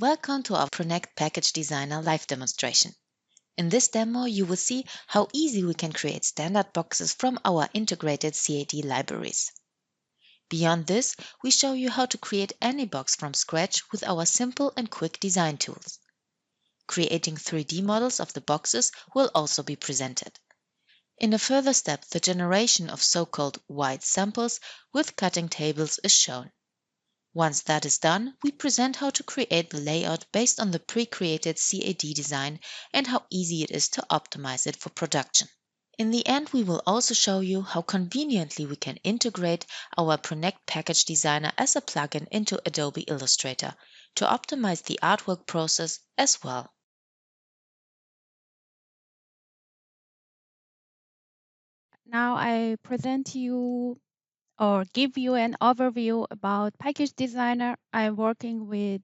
Welcome to our Prinect Package Designer live demonstration. In this demo, you will see how easy we can create standard boxes from our integrated CAD libraries. Beyond this, we show you how to create any box from scratch with our simple and quick design tools. Creating 3D models of the boxes will also be presented. In a further step, the generation of so-called white samples with cutting tables is shown. Once that is done, we present how to create the layout based on the pre-created CAD design and how easy it is to optimize it for production. In the end, we will also show you how conveniently we can integrate our Prinect Package Designer as a plugin into Adobe Illustrator to optimize the artwork process as well. Now I present you or give you an overview about Package Designer. I'm working with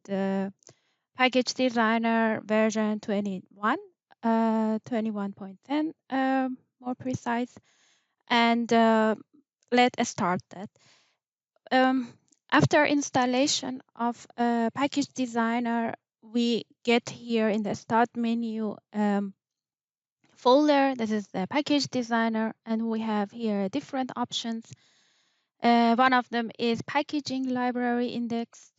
Package Designer version 21.10 more precise. And let us start that. After installation of Package Designer, we get here in the Start menu folder. This is the Package Designer, and we have here different options. One of them is Packaging Library Index.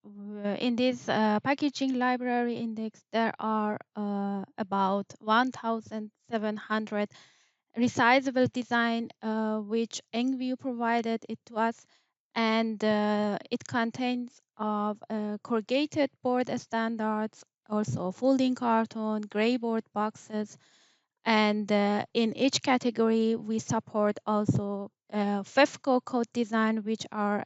In this Packaging Library Index, there are about 1,700 resizable design, which EngView provided it to us, and it contains of corrugated board standards, also folding carton, gray board boxes, and in each category we support also FEFCO code design, which are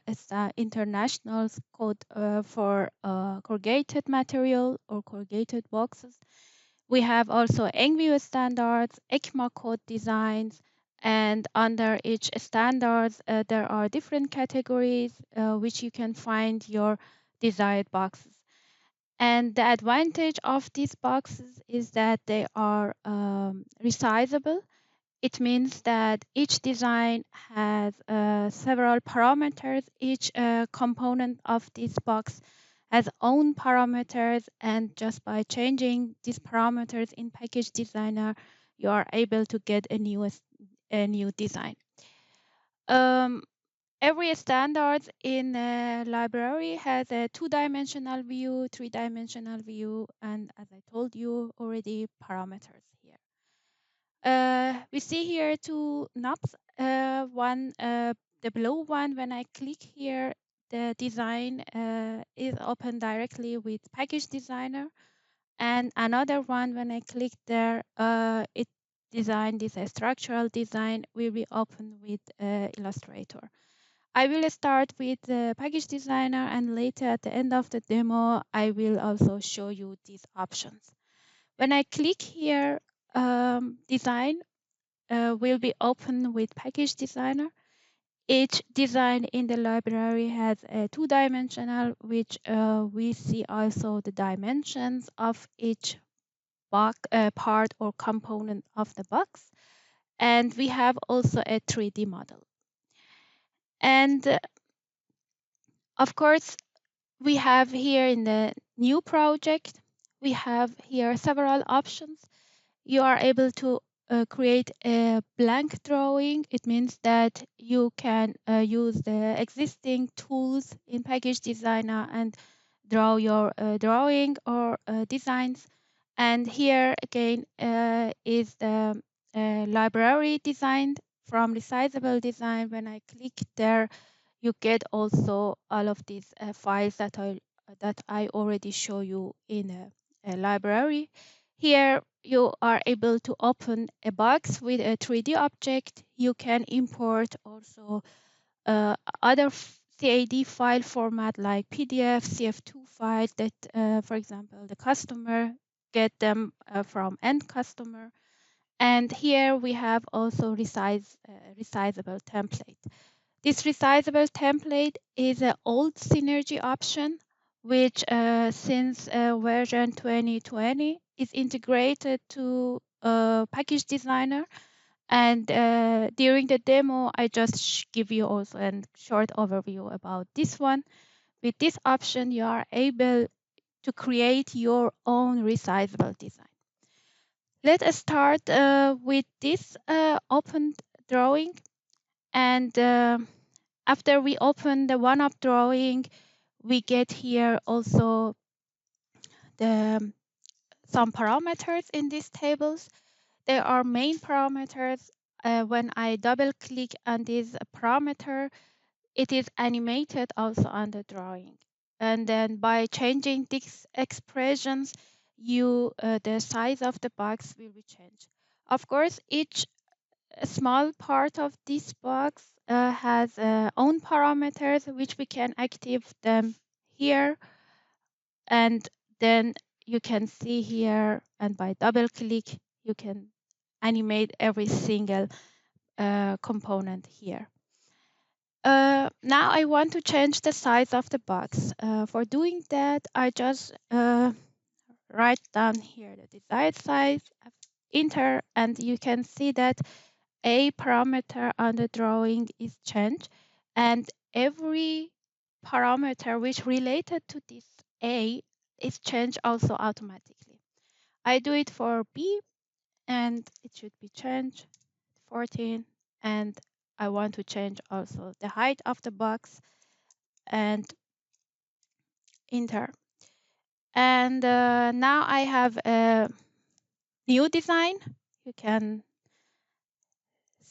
international code for corrugated material or corrugated boxes. We have also EngView standards, ECMA code designs, and under each standards, there are different categories which you can find your desired boxes. And the advantage of these boxes is that they are resizable. It means that each design has several parameters. Each component of this box has own parameters, and just by changing these parameters in Package Designer, you are able to get a new design. Every standard in a library has a two-dimensional view, three-dimensional view, and as I told you already, parameters here. We see here two knobs. One, the blue one, when I click here, the design is open directly with Package Designer. And another one, when I click there, it design this structural design will be open with Illustrator. I will start with the Package Designer, and later at the end of the demo, I will also show you these options. When I click here, design will be open with Package Designer. Each design in the library has a two-dimensional, which we see also the dimensions of each box, part or component of the box. And we have also a 3D model. And of course, we have here in the new project, we have here several options. You are able to create a blank drawing. It means that you can use the existing tools in Package Designer and draw your drawing or designs. And here again is the library designed from resizable design. When I click there, you get also all of these files that I already show you in a library. Here you are able to open a box with a 3D object. You can import also other CAD file format like PDF, CF2 files that, for example, the customer get them from end customer. And here we have also resizable template. This resizable template is an old Synergy option, which since version 2020 is integrated to Package Designer. And during the demo, I just give you also a short overview about this one. With this option, you are able to create your own resizable design. Let us start with this open drawing, and after we open the one-up drawing, we get here also some parameters in these tables. There are main parameters. When I double click on this parameter, it is animated also on the drawing. And then by changing these expressions, the size of the box will be changed. Of course, each small part of this box has own parameters, which we can active them here. And then you can see here, and by double click, you can animate every single component here. Now I want to change the size of the box. For doing that, I just write down here the desired size, enter, and you can see that a parameter on the drawing is changed, and every parameter which related to this A is changed also automatically. I do it for B, and it should be changed 14, and I want to change also the height of the box, and enter. And now I have a new design. You can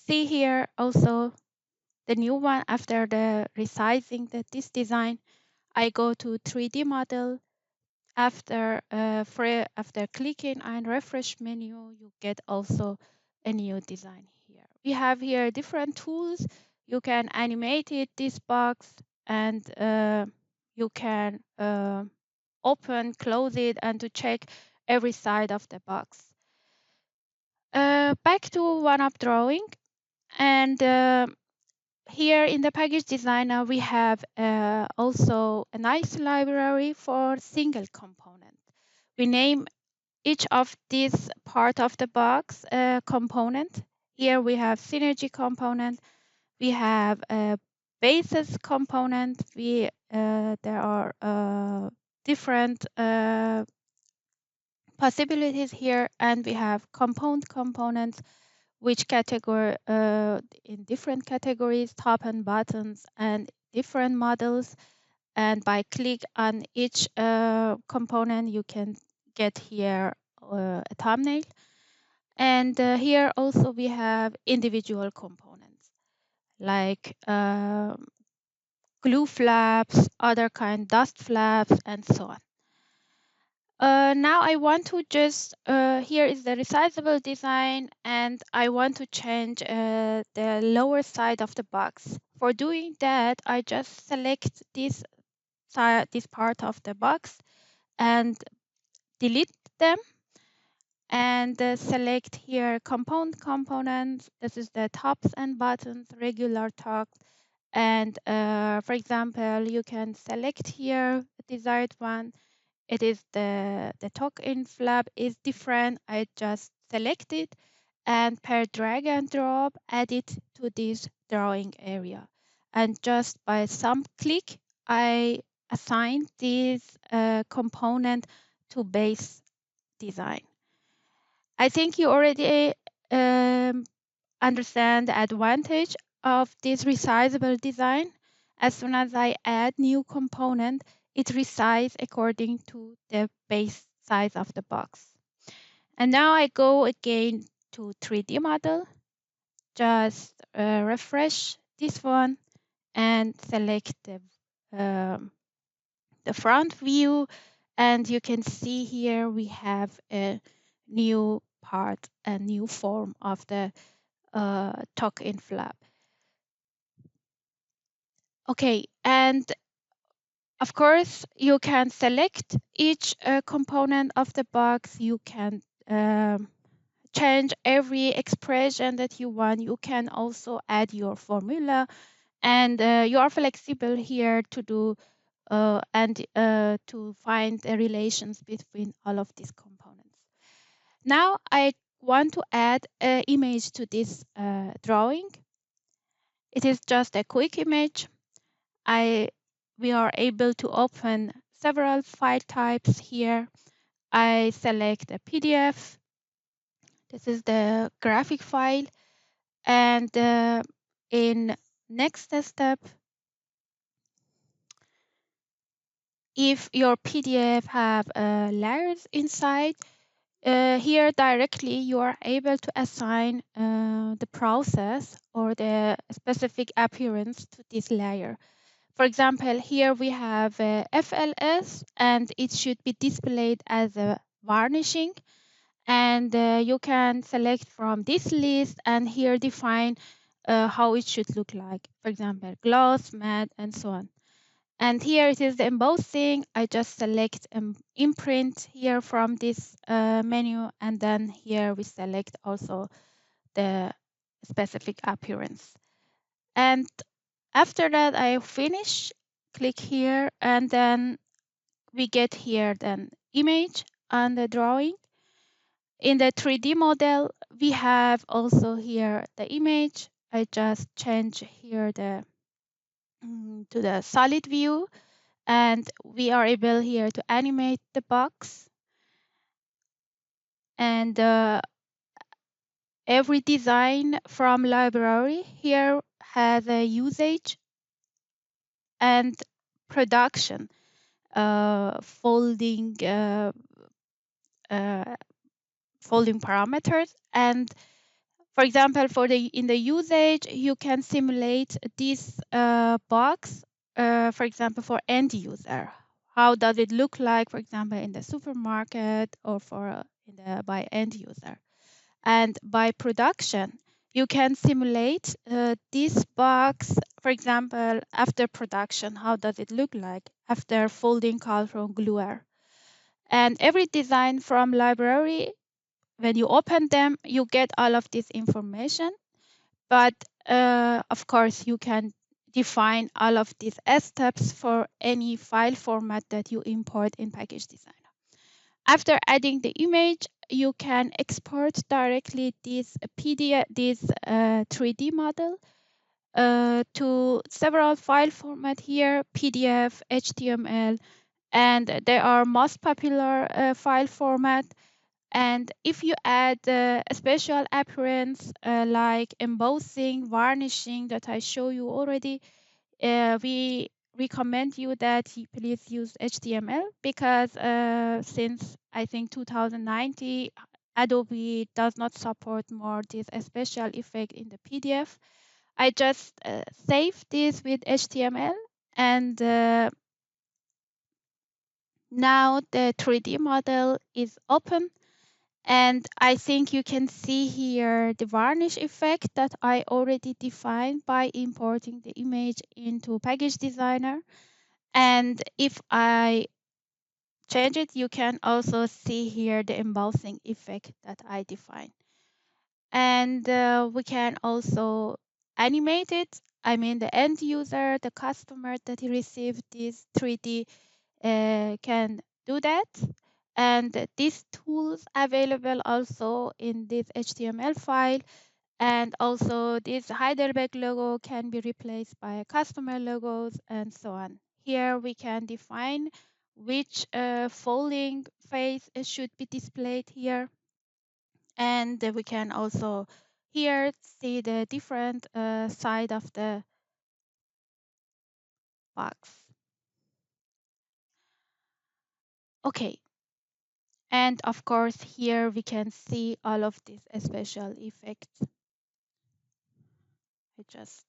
see here also the new one after the resizing this design. I go to 3D model. After clicking on refresh menu, you get also a new design here. We have here different tools. You can animate this box, and you can open, close it, and to check every side of the box. Back to one-up drawing, and here in the package designer, we have also a nice library for single component. We name each of these part of the box component. Here we have synergy component. We have a basis component. There are different possibilities here, and we have components which category in different categories, top and buttons, and different models. And by click on each component, you can get here a thumbnail. And here also we have individual components like glue flaps, other kind dust flaps, and so on. Now I want to just, here is the resizable design, and I want to change the lower side of the box. For doing that, I just select this part of the box and delete them, and select here components. This is the tops and buttons, regular tops. And for example, you can select here the desired one. It is the tuck-in flap is different. I just select it, and per drag and drop, add it to this drawing area. And just by some click, I assign this component to base design. I think you already understand the advantage of this resizable design. As soon as I add new component, it resizes according to the base size of the box. And now I go again to 3D model, just refresh this one and select the front view. And you can see here we have a new part, a new form of the tuck-in flap. Okay, and of course, you can select each component of the box. You can change every expression that you want. You can also add your formula, and you are flexible here to do and to find the relations between all of these components. Now I want to add an image to this drawing. It is just a quick image. We are able to open several file types here. I select a PDF. This is the graphic file. And in next step, if your PDF have layers inside, here directly you are able to assign the process or the specific appearance to this layer. For example, here we have FLS and it should be displayed as a varnishing, and you can select from this list and here define how it should look like. For example, gloss, matte, and so on. And here it is the embossing. I just select imprint here from this menu, and then here we select also the specific appearance. And after that, I finish, click here, and then we get here then image and the drawing. In the 3D model, we have also here the image. I just change here the to the solid view, and we are able here to animate the box. And every design from library here has a usage and production folding folding parameters. And for example, in the usage, you can simulate this box, for example, for end user. How does it look like, for example, in the supermarket or for by end user? And by production, you can simulate this box, for example, after production. How does it look like after folding carton gluer? And every design from library, when you open them, you get all of this information. But of course, you can define all of these steps for any file format that you import in Package Designer. After adding the image, you can export directly this PDF, this 3D model to several file format here, PDF, HTML, and there are most popular file format. And if you add a special appearance like embossing, varnishing that I show you already, we recommend you that you please use HTML because since I think 2019, Adobe does not support more this special effect in the PDF. I just save this with HTML, and now the 3D model is open. And I think you can see here the varnish effect that I already defined by importing the image into Package Designer. And if I change it, you can also see here the embossing effect that I defined. And we can also animate it. I mean, the end user, the customer that received this 3D can do that. And these tools available also in this HTML file. And also this Heidelberg logo can be replaced by customer logos and so on. Here we can define which folding phase should be displayed here. And we can also here see the different side of the box. Okay. And of course, here we can see all of these special effects. I just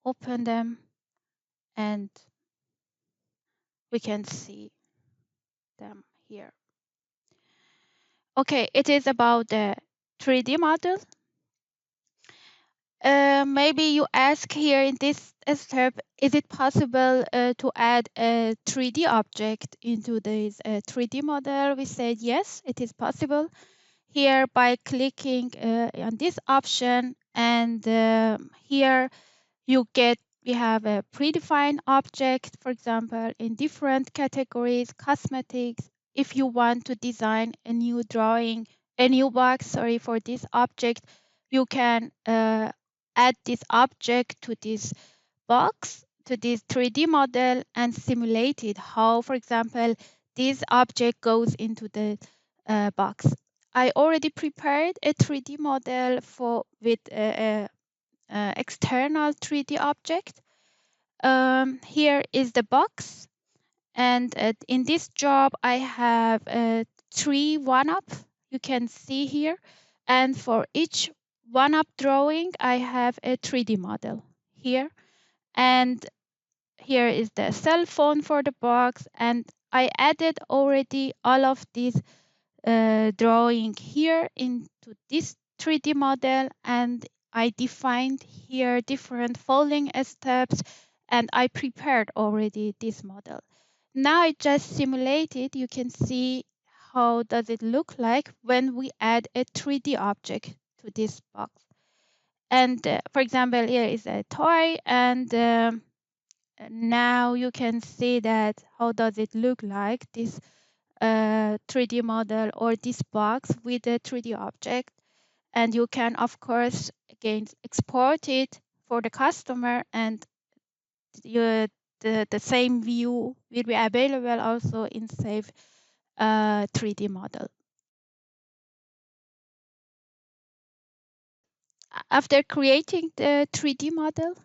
open them and we can see them here. Okay, it is about the 3D model. Maybe you ask here in this step, is it possible to add a 3D object into this 3D model? We said yes, it is possible. Here by clicking on this option, and here we have a predefined object, for example, in different categories, cosmetics. If you want to design a new drawing, a new box, for this object, you can add this object to this box, to this 3D model and simulated how, for example, this object goes into the box. I already prepared a 3D model with external 3D object. Here is the box, and in this job I have 3 one-up you can see here, and for each one-up drawing I have a 3D model here, and here is the cell phone for the box, and I added already all of these drawing here into this 3D model, and I defined here different folding steps, and I prepared already this model. Now I just simulated. You can see how does it look like when we add a 3D object to this box. And for example, here is a toy, and now you can see that how does it look like, this 3D model or this box with a 3D object. And you can, of course, again, export it for the customer, and the same view will be available also in Save 3D model. After creating the 3D model,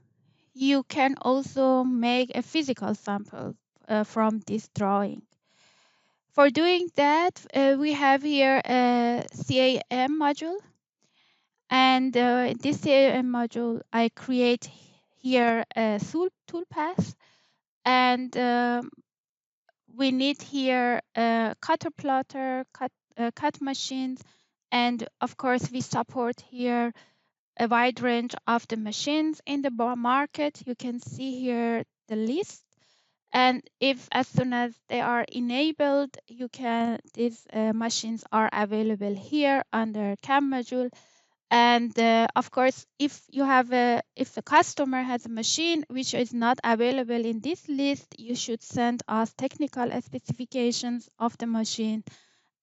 you can also make a physical sample from this drawing. For doing that, we have here a CAM module. And in this CAM module, I create here a tool path. And we need here a cutter plotter, cut machines. And of course, we support here a wide range of the machines in the market. You can see here the list. And if as soon as they are enabled, these machines are available here under CAM module. And of course, if the customer has a machine which is not available in this list, you should send us technical specifications of the machine,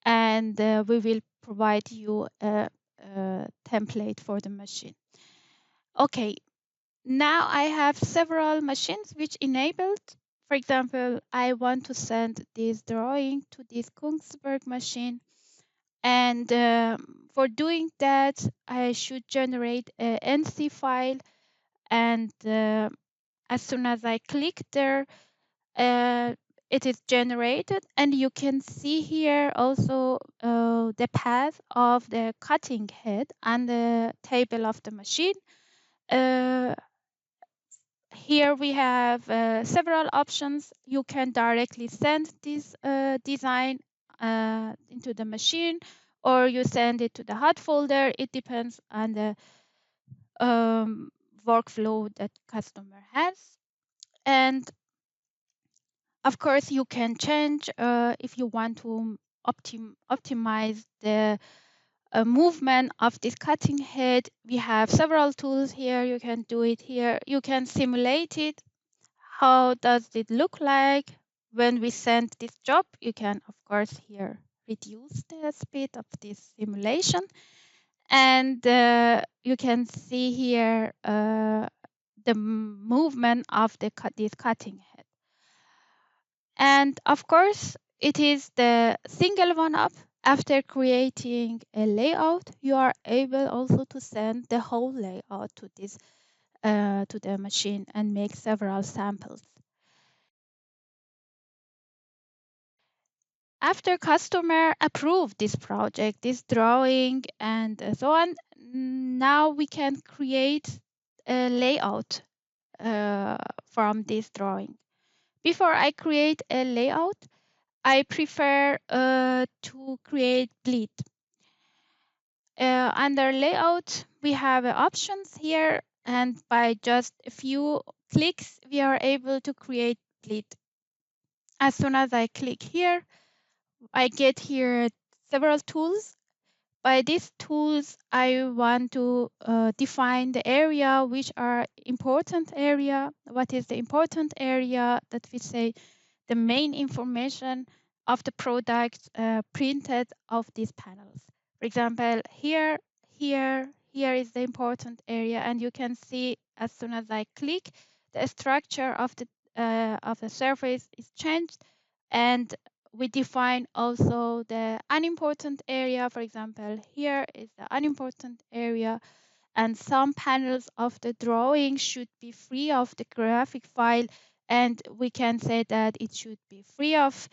and we will provide you a template for the machine. Okay, now I have several machines which enabled. For example, I want to send this drawing to this Kongsberg machine. And for doing that, I should generate a NC file. And as soon as I click there, it is generated. And you can see here also the path of the cutting head and the table of the machine. Here we have several options. You can directly send this design into the machine, or you send it to the hot folder. It depends on the workflow that customer has. And of course, you can change if you want to optimize the movement of this cutting head. We have several tools here. You can do it here. You can simulate it. How does it look like when we send this job? You can, of course, here reduce the speed of this simulation. And you can see here the movement of this cutting head. And of course, it is the single one-up. After creating a layout, you are able also to send the whole layout to this to the machine and make several samples. After customer approve this project, this drawing, and so on, now we can create a layout from this drawing. Before I create a layout, I prefer to create bleed. Under layout, we have options here, and by just a few clicks, we are able to create bleed. As soon as I click here, I get here several tools. By these tools, I want to define the area which are important area. What is the important area that we say the main information of the product printed of these panels. For example, here is the important area, and you can see as soon as I click, the structure of the surface is changed, and we define also the unimportant area. For example, here is the unimportant area, and some panels of the drawing should be free of the graphic file, and we can say that it should be free of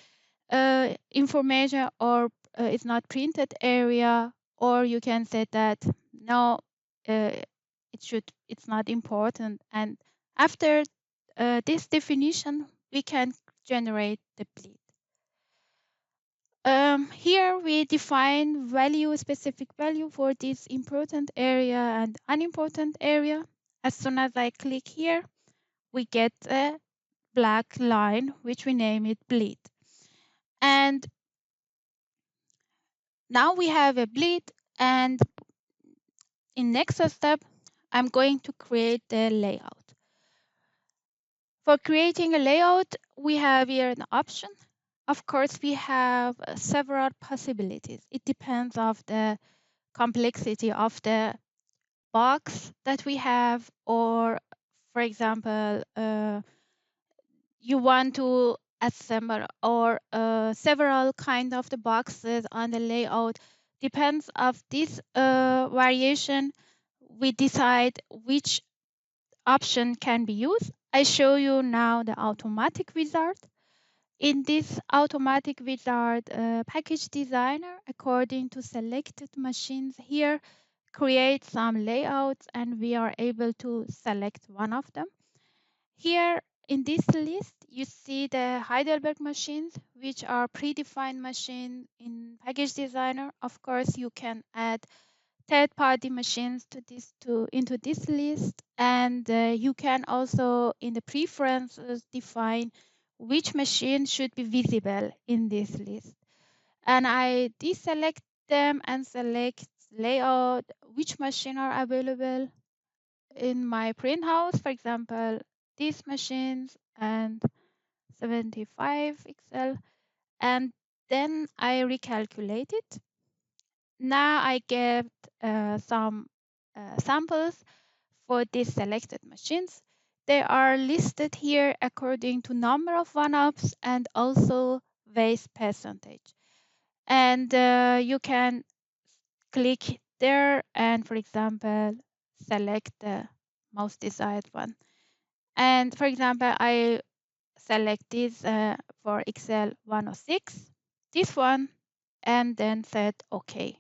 information, or it's not printed area, or you can say that no, it's not important. And after this definition, we can generate the bleed. Here we define specific value for this important area and unimportant area. As soon as I click here, we get a black line, which we name it bleed. And now we have a bleed, and in next step, I'm going to create the layout. For creating a layout, we have here an option. Of course, we have several possibilities. It depends of the complexity of the box that we have, or for example, you want to assemble or several kind of the boxes on the layout. Depends of this variation, we decide which option can be used. I show you now the automatic wizard. In this automatic wizard, package designer, according to selected machines here, create some layouts, and we are able to select one of them. Here in this list, you see the Heidelberg machines, which are predefined machines in package designer. Of course, you can add third-party machines into this list, and you can also in the preferences define which machine should be visible in this list. And I deselect them and select layout, which machine are available in my print house. For example, these machines and 75 XL, and then I recalculate it. Now I get some samples for these selected machines. They are listed here according to number of one-ups and also waste percentage. And you can click there and, for example, select the most desired one. And for example, I select this for Excel 106, this one, and then set OK.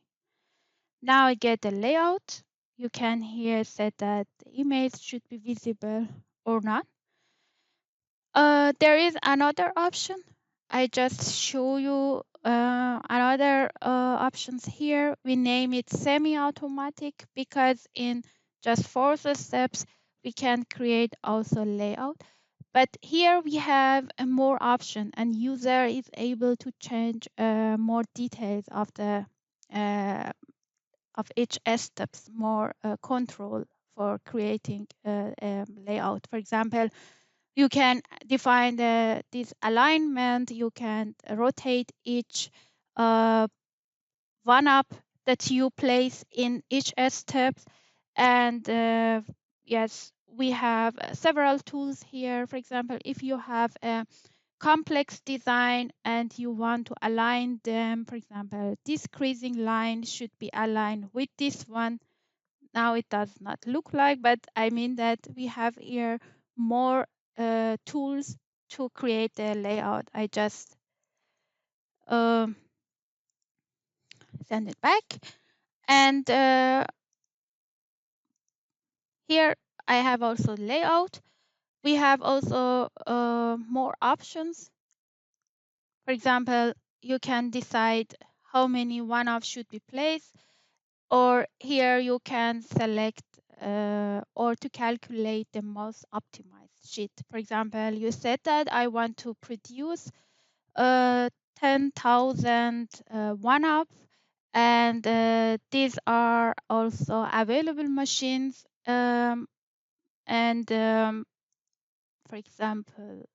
Now I get the layout. You can here set that the image should be visible or not. There is another option. I just show you another options here. We name it semi-automatic because in just 4 steps, we can create also layout. But here we have a more option, and user is able to change more details of the of each steps, more control for creating a layout. For example, you can define this alignment. You can rotate each one up that you place in each step. And yes, we have several tools here. For example, if you have a complex design and you want to align them, for example, this creasing line should be aligned with this one. Now it does not look like, but I mean that we have here more tools to create the layout. I just send it back. And here I have also layout. We have also more options. For example, you can decide how many one-offs should be placed, or here you can select or to calculate the most optimized sheet. For example, you said that I want to produce 10,000 one-ups, and these are also available machines. And for example,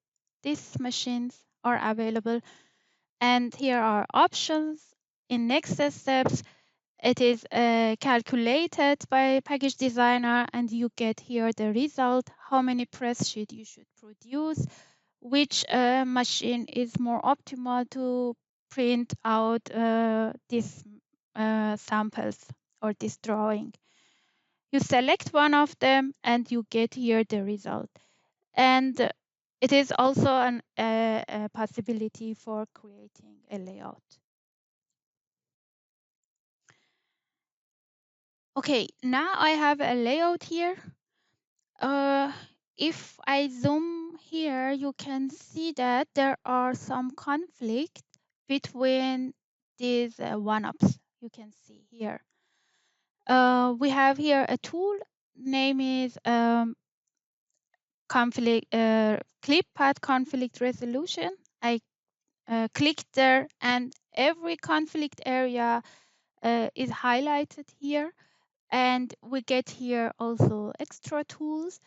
these machines are available. And here are options. In next steps, It is calculated by Package Designer, and you get here the result, how many press sheets you should produce, which machine is more optimal to print out these samples or this drawing. You select one of them and you get here the result. And it is also a possibility for creating a layout. Okay, now I have a layout here. If I zoom here, you can see that there are some conflict between these one-ups. You can see here. We have here a tool, name is clip path conflict resolution. I click there and every conflict area is highlighted here. And we get here also extra tools.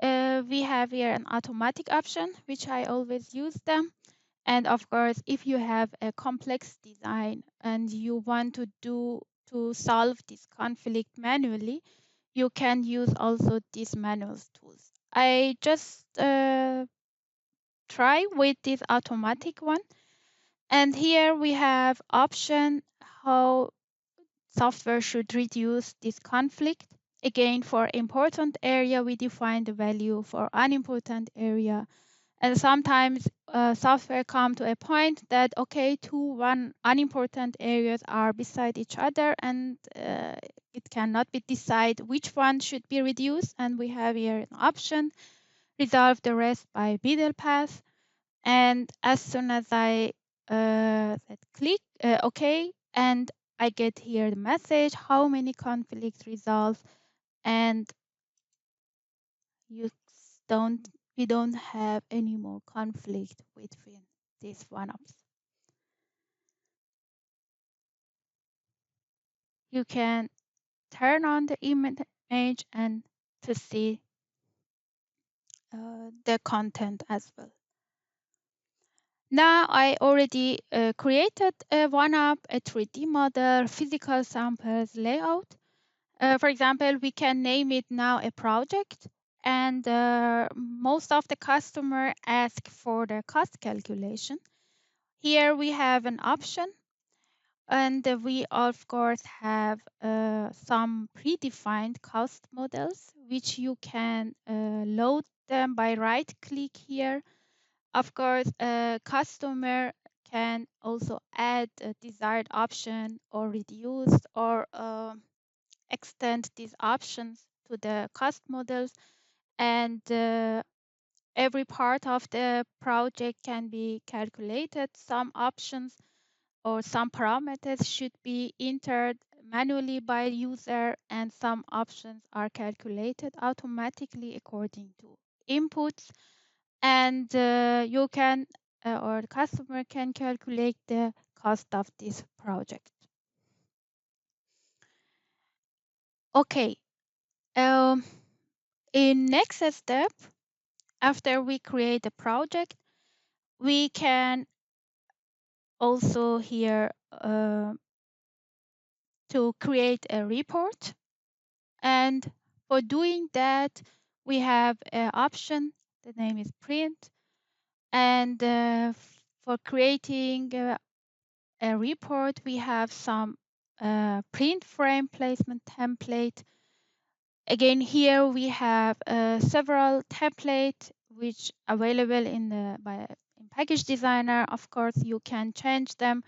We have here an automatic option, which I always use them. And of course, if you have a complex design and you want to solve this conflict manually, you can use also these manual tools. I just try with this automatic one. And here we have option how software should reduce this conflict. Again, for important area, we define the value. For unimportant area, and sometimes software come to a point that, okay, one unimportant areas are beside each other and it cannot be decided which one should be reduced. And we have here an option, resolve the rest by middle path. And as soon as I click OK, and I get here the message, how many conflicts resolve, and we don't have any more conflict between these one-ups. You can turn on the image and to see the content as well. Now I already created a one-up, a 3D model, physical samples, layout. For example, we can name it now a project, and most of the customer ask for the cost calculation. Here we have an option, and we of course have some predefined cost models, which you can load them by right-click here. Of course, a customer can also add a desired option or reduce or extend these options to the cost models, and every part of the project can be calculated. Some options or some parameters should be entered manually by user, and some options are calculated automatically according to inputs. And you can or the customer can calculate the cost of this project. Okay. In next step, after we create a project, we can also here to create a report. And for doing that, we have an option, the name is print. And for creating a report, we have some print frame placement template. Again, here we have several templates which available in Package Designer. Of course, you can change them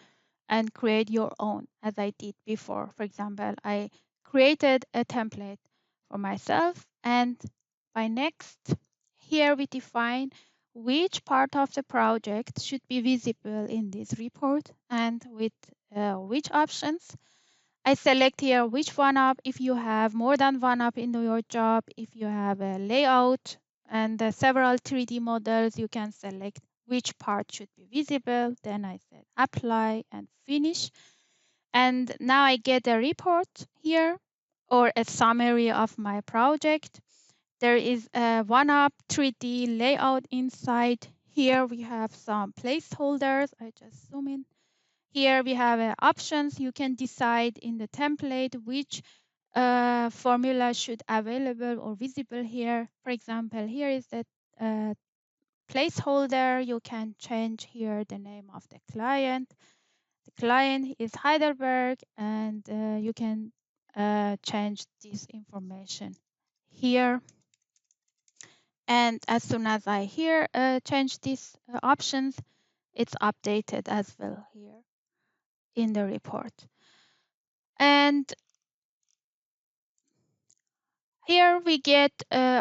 and create your own, as I did before. For example, I created a template for myself, and by next, here we define which part of the project should be visible in this report and with which options. I select here which one up if you have more than one up in your job. If you have a layout and several 3D models, you can select which part should be visible. Then I said apply and finish. And now I get a report here or a summary of my project. There is a one up 3D layout inside. Here we have some placeholders. I just zoom in. Here we have options. You can decide in the template which formula should available or visible here. For example, here is the placeholder. You can change here the name of the client. The client is Heidelberg, and you can change this information here. And as soon as I here change these options, it's updated as well here in the report. And here we get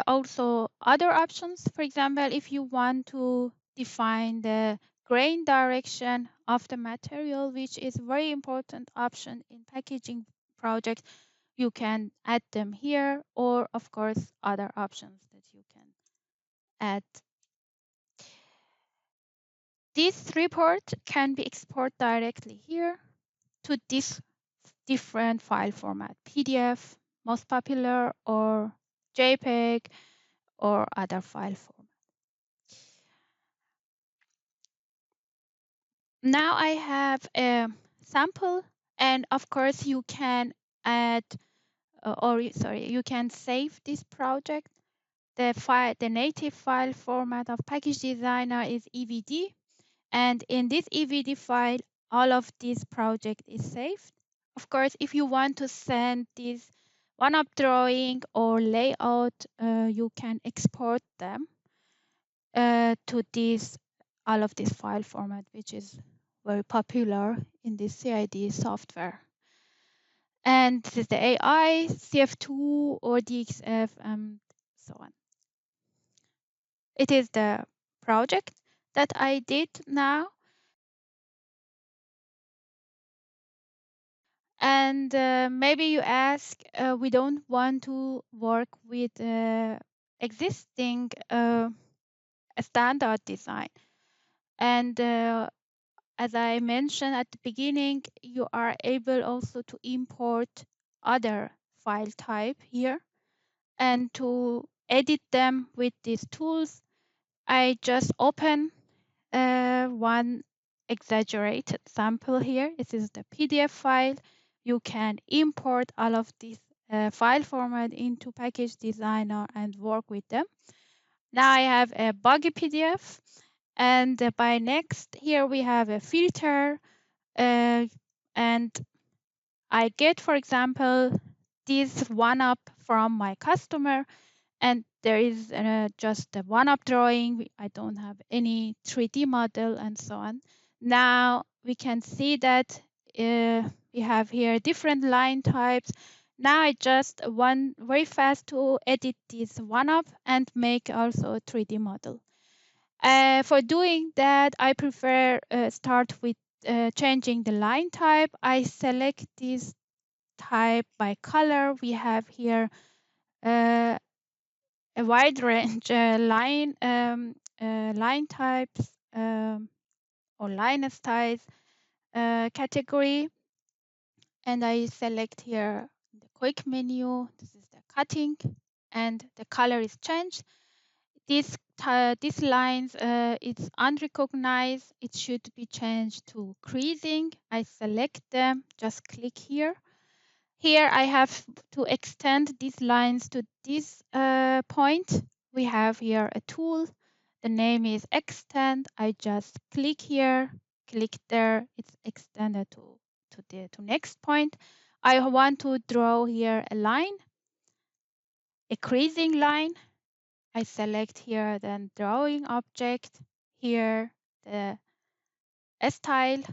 also other options. For example, if you want to define the grain direction of the material, which is a very important option in packaging project, you can add them here, or of course other options that you can add. This report can be exported directly here to this different file format: PDF, most popular, or JPEG, or other file format. Now I have a sample, and of course you can add, you can save this project. The native file format of Package Designer is EVD, and in this EVD file, all of this project is saved. Of course, if you want to send this one-up drawing or layout, you can export them to all of this file format, which is very popular in this CID software. And this is the AI, CF2 or DXF, and so on. It is the project that I did now. And maybe you ask, we don't want to work with existing standard design. And as I mentioned at the beginning, you are able also to import other file type here and to edit them with these tools. I just open one exaggerated sample here. This is the PDF file. You can import all of these file format into Package Designer and work with them. Now I have a buggy PDF, and by next here we have a filter, and I get, for example, this one-up from my customer, and there is just a one-up drawing. I don't have any 3D model and so on. Now we can see that we have here different line types. Now I just want very fast to edit this one-up and make also a 3D model. For doing that, I prefer start with changing the line type. I select this type by color. We have here a wide range line types or line styles category, and I select here the quick menu. This is the cutting, and the color is changed. These lines, it's unrecognized. It should be changed to creasing. I select them, just click here. Here I have to extend these lines to this point. We have here a tool. The name is extend. I just click here, click there. It's extended to next point. I want to draw here a line, a creasing line. I select here then drawing object, here the style,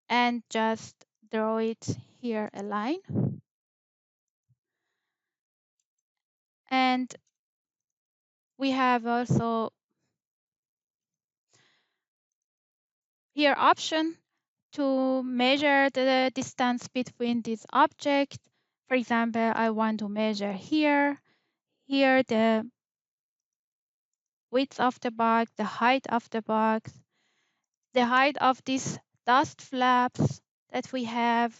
and just draw it here a line. And we have also here option to measure the distance between this object. For example, I want to measure here the width of the box, the height of the box, the height of these dust flaps that we have,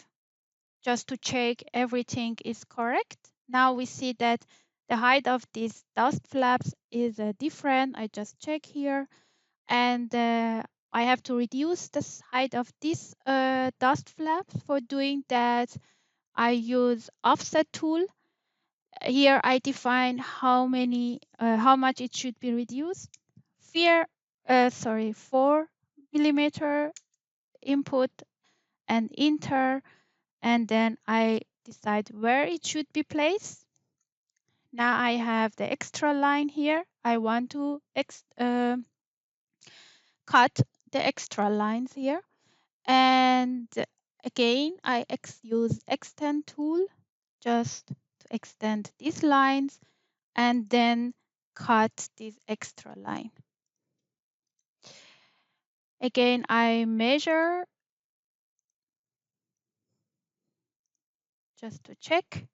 just to check everything is correct. Now we see that the height of these dust flaps is different. I just check here, and I have to reduce the height of this dust flap. For doing that, I use offset tool. Here I define how much it should be reduced. 4 millimeter input and enter, and then I decide where it should be placed. Now I have the extra line here. I want to cut the extra lines here. And again, I use extend tool just to extend these lines and then cut this extra line. Again, I measure just to check.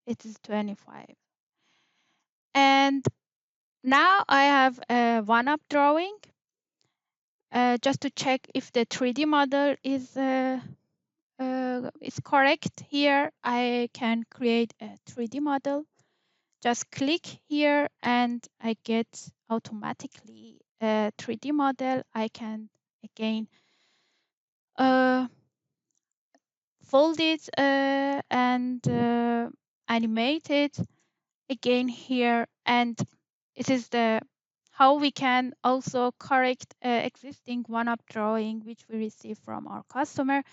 It is 25. And now I have a one-up drawing just to check if the 3D model is correct. Here I can create a 3D model. Just click here and I get automatically a 3D model. I can again fold it and animate it again here, and it is the how we can also correct existing one-up drawing which we receive from our customer.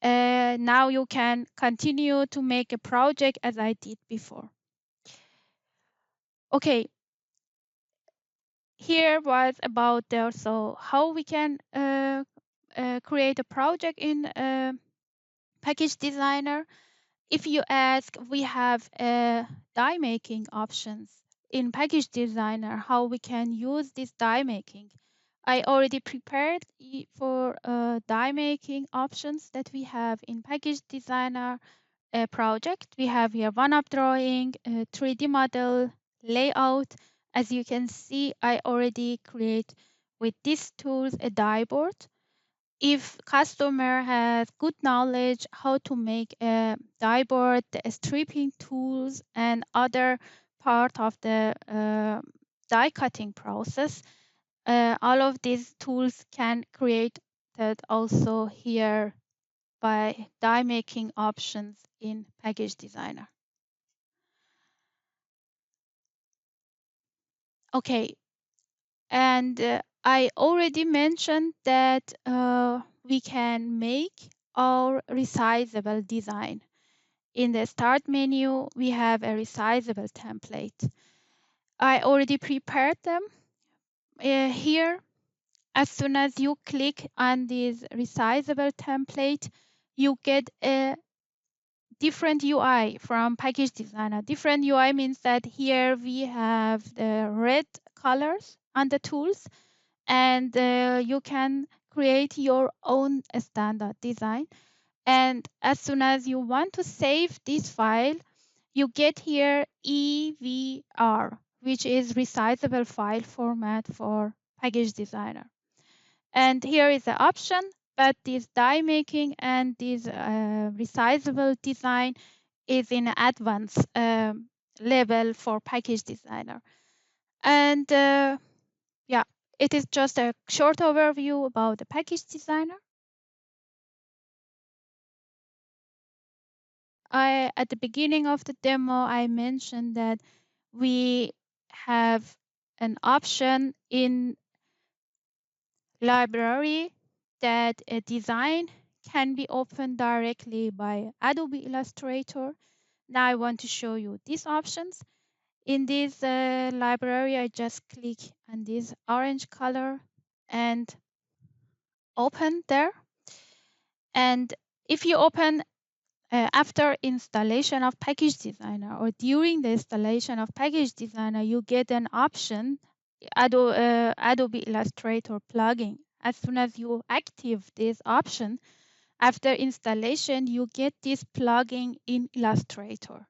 Now you can continue to make a project as I did before. Okay, here was about so how we can create a project in Package Designer. If you ask, we have die making options in Package Designer, how we can use this die making. I already prepared for die making options that we have in Package Designer project. We have here one-up drawing, 3D model, layout. As you can see, I already create with these tools a dieboard. If customer has good knowledge how to make a dieboard, the stripping tools, and other part of the die cutting process, all of these tools can create that also here by die making options in Package Designer. Okay, and I already mentioned that we can make our resizable design. In the start menu, we have a resizable template. I already prepared them here. As soon as you click on this resizable template, you get a different UI from Package Designer. Different UI means that here we have the red colors on the tools, and you can create your own standard design. And as soon as you want to save this file, you get here EVR, which is resizable file format for Package Designer. And here is the option, but this die making and this resizable design is in advanced level for Package Designer. And yeah, it is just a short overview about the Package Designer. At the beginning of the demo, I mentioned that we have an option in library that a design can be opened directly by Adobe Illustrator. Now I want to show you these options. In this library, I just click on this orange color and open there. And if you open after installation of Package Designer or during the installation of Package Designer, you get an option, Adobe Illustrator plugin. As soon as you active this option, after installation, you get this plugin in Illustrator.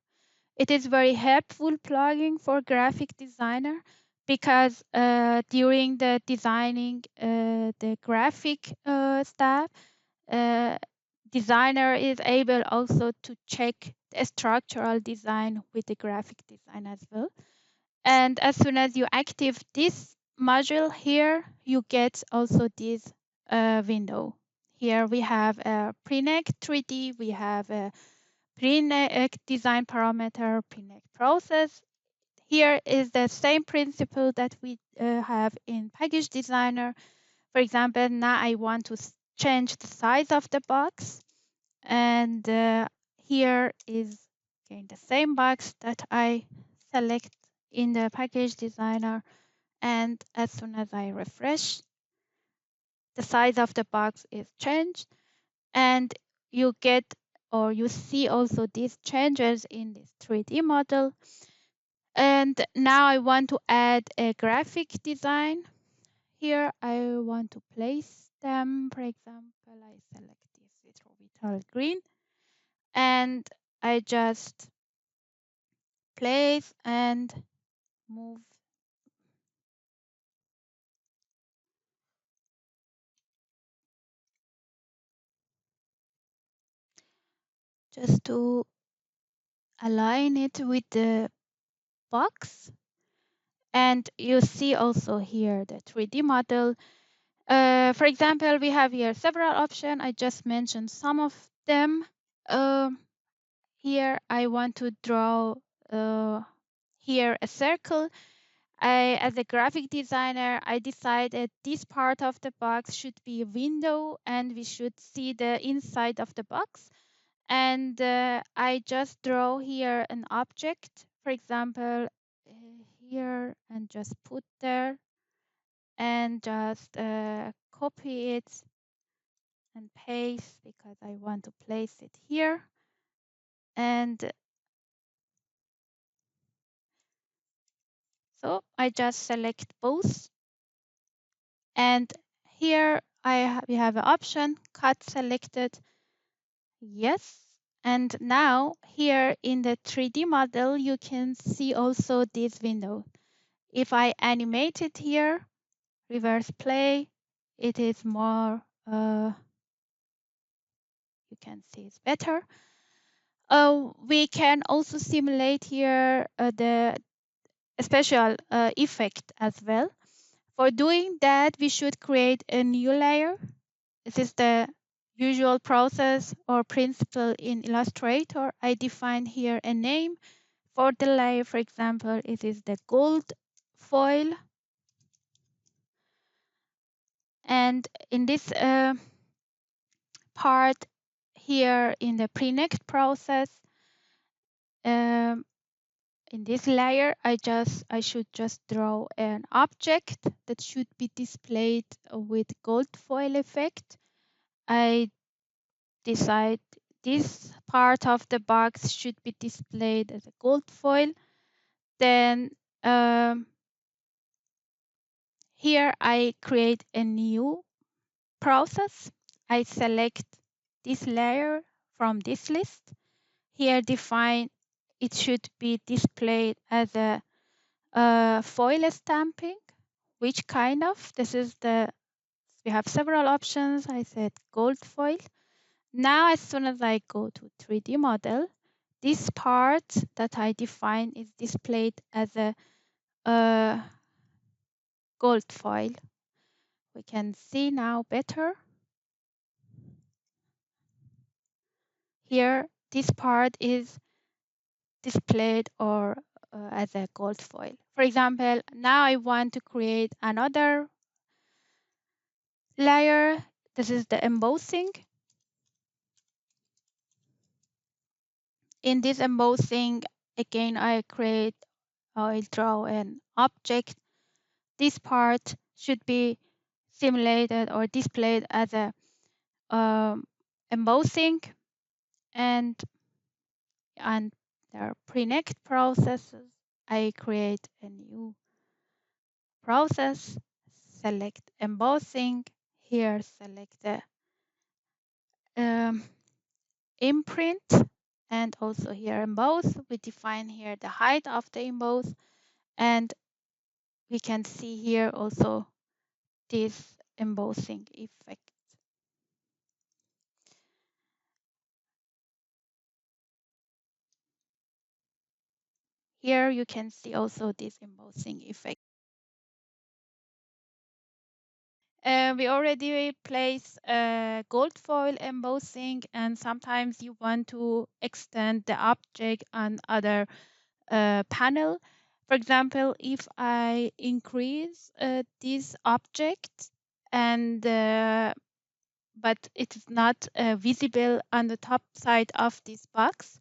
It is very helpful plugin for graphic designer because during the designing the graphic stuff, designer is able also to check the structural design with the graphic design as well. And as soon as you active this module here, you get also this window. Here we have a Prinect 3D, we have a Prinect design parameter, Prinect process. Here is the same principle that we have in Package Designer. For example, now I want to change the size of the box, and here is again the same box that I select in the Package Designer, and as soon as I refresh, the size of the box is changed, and you get or you see also these changes in this 3D model. And now I want to add a graphic design. Here I want to place them. For example, I select this with orbital green, and I just place and move just to align it with the box. And you see also here the 3D model. For example, we have here several options. I just mentioned some of them. Here I want to draw here a circle. As a graphic designer, I decided this part of the box should be a window and we should see the inside of the box. And I just draw here an object, for example, here, and just put there and just copy it and paste because I want to place it here. And so I just select both. And here we have an option, cut selected, yes. And now here in the 3D model, you can see also this window. If I animate it here, reverse play, it is more, you can see it's better. We can also simulate here the special effect as well. For doing that, we should create a new layer. This is the usual process or principle in Illustrator. I define here a name for the layer. For example, it is the gold foil. And in this part here in the Prinect process, um, in this layer, I should just draw an object that should be displayed with gold foil effect. I decide this part of the box should be displayed as a gold foil. Then here I create a new process. I select this layer from this list. Here define it should be displayed as a foil stamping. Which kind of? We have several options. I said gold foil. Now, as soon as I go to 3D model, this part that I define is displayed as a gold foil. We can see now better. Here, this part is displayed or as a gold foil. For example, now I want to create another layer. This is the embossing. In this embossing, again, I draw an object. This part should be simulated or displayed as a embossing, and there are Prinect processes. I create a new process, select embossing. Here, select the imprint, and also here emboss. We define here the height of the emboss, and we can see here also this embossing effect. Here you can see also this embossing effect. We already place gold foil embossing, and sometimes you want to extend the object on other panel. For example, if I increase this object and but it's not visible on the top side of this box,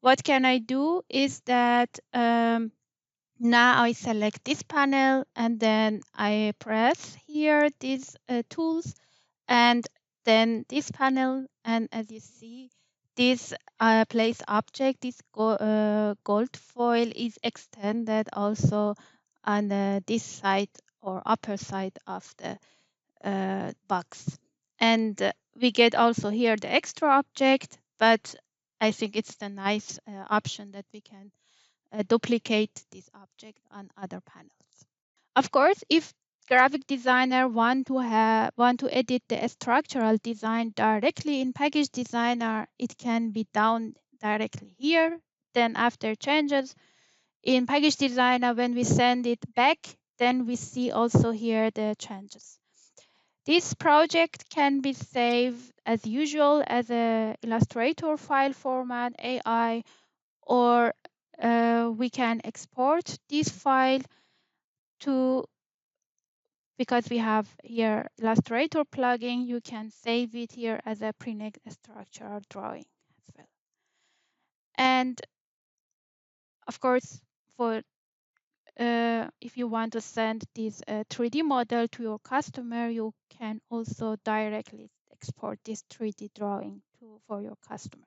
what can I do is that now I select this panel and then I press here these tools and then this panel, and as you see, this place object, this gold foil is extended also on this side or upper side of the box. And we get also here the extra object, but I think it's the nice option that we can duplicate this object on other panels. Of course, if graphic designer want to edit the structural design directly in Package Designer, it can be done directly here. Then after changes in Package Designer, when we send it back, then we see also here the changes. This project can be saved as usual as a Illustrator file format, AI, or we can export this file to, because we have here Illustrator plugin, you can save it here as a Prinect structural drawing as well. And of course, for if you want to send this 3D model to your customer, you can also directly export this 3D drawing for your customer.